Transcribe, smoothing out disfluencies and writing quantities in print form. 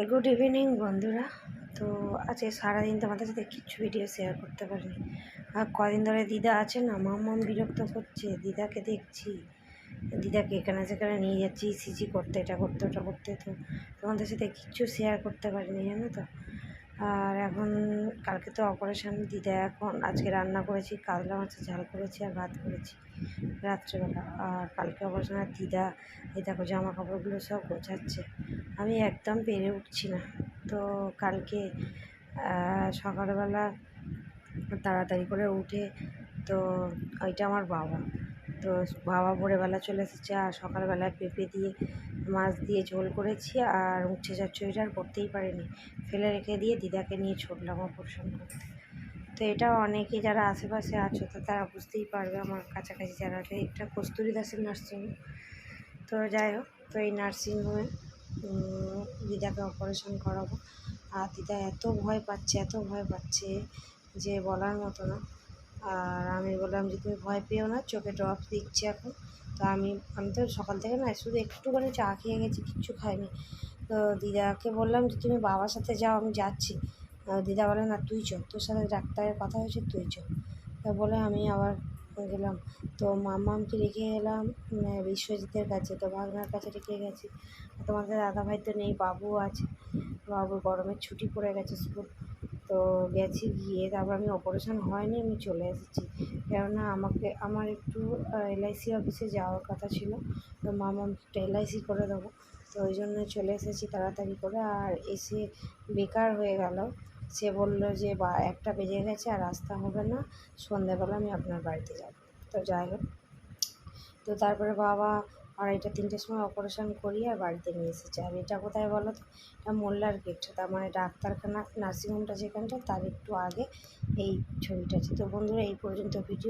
Good evening বন্ধুরা। তো আজকে সারাদিন তোমাদের সাথে কিছু ভিডিও শেয়ার করতে পারিনি। আর কদিন ধরে দিদা আছে না, মাম্মাম বিরক্ত করছে। দিদাকে দেখছি, দিদাকে এখানে সেখানে নিয়ে যাচ্ছি সিজি করতে, এটা করতে ওটা করতে। তো তোমাদের সাথে কিচ্ছু শেয়ার করতে পারিনি, জানো তো। আর এখন কালকে তো অপারেশান। দিদা এখন আজকে রান্না করেছি, কাতলা মাছের ঝাল করেছি আর ভাত করেছি রাত্রেবেলা। আর কালকে অপারেশান। আর দিদা এই দেখো জামা কাপড়গুলো সব গোছাচ্ছে, আমি একদম পেরে উঠছি না। তো কালকে সকালবেলা তাড়াতাড়ি করে উঠে, তো ওইটা আমার বাবা, তো বাবা ভোরবেলা চলে এসেছে। আর সকালবেলায় পেঁপে দিয়ে মাছ দিয়ে ঝোল করেছি, আর উচ্ছে চচ্চড়িটা আর করতেই পারিনি, ফেলে রেখে দিয়ে দিদাকে নিয়ে ছুটলাম অপারেশন করতে। তো এটা অনেকে যারা আশেপাশে আছো তো তারা বুঝতেই পারবে, আমার কাছাকাছি যারা আছে। এটা কস্তুরী দাসের নার্সিংহোম। তো যাই হোক, তো এই নার্সিংহোমে দিদাকে অপারেশন করাবো। আর দিদা এত ভয় পাচ্ছে, এত ভয় পাচ্ছে যে বলার মতো না। আর আমি বললাম যে তুমি ভয় পেও না, চোখে ড্রপস দিচ্ছি এখন। তো আমি তো সকাল থেকে না শুধু একটুখানি চা খেয়ে গেছি, কিচ্ছু খাইনি। তো দিদাকে বললাম যে তুমি বাবার সাথে যাও, আমি যাচ্ছি। দিদা বলে না তুই চ, তোর সাথে ডাক্তারের কথা হয়েছে, তুই চ। তা বলে আমি আবার গেলাম। তো মাম্মামকে রেখে গেলাম বিশ্বজিতের কাছে, তো ভাগনার কাছে রেখে গেছি। তোমাদের দাদাভাই তো নেই, বাবু আছে। বাবুর গরমের ছুটি পড়ে গেছে স্কুল। তো গেছি, গিয়ে তারপর আমি অপারেশন হয়নি, আমি চলে এসেছি। কেননা আমার একটু এলআইসি অফিসে যাওয়ার কথা ছিল। তো মামাকে একটু এলআইসি করে দেবো, তো ওই জন্য চলে এসেছি তাড়াতাড়ি করে। আর এসে বেকার হয়ে গেল। সে বলল যে 1টা বেজে গেছে আর রাস্তা হবে না, সন্ধ্যাবেলা আমি আপনার বাড়িতে যাব। তো যাই হোক, তো তারপরে বাবা 2:30-3টের সময় অপারেশন করিয়ে আর বাড়িতে নিয়ে এসেছে। আর এটা কোথায় বলো তো? এটা মোল্লার গেট, তার মানে ডাক্তারখানা, নার্সিংহোমটা যেখানটা তার একটু আগে এই ছবিটা আছে। তো বন্ধুরা, এই পর্যন্ত ভিডিও।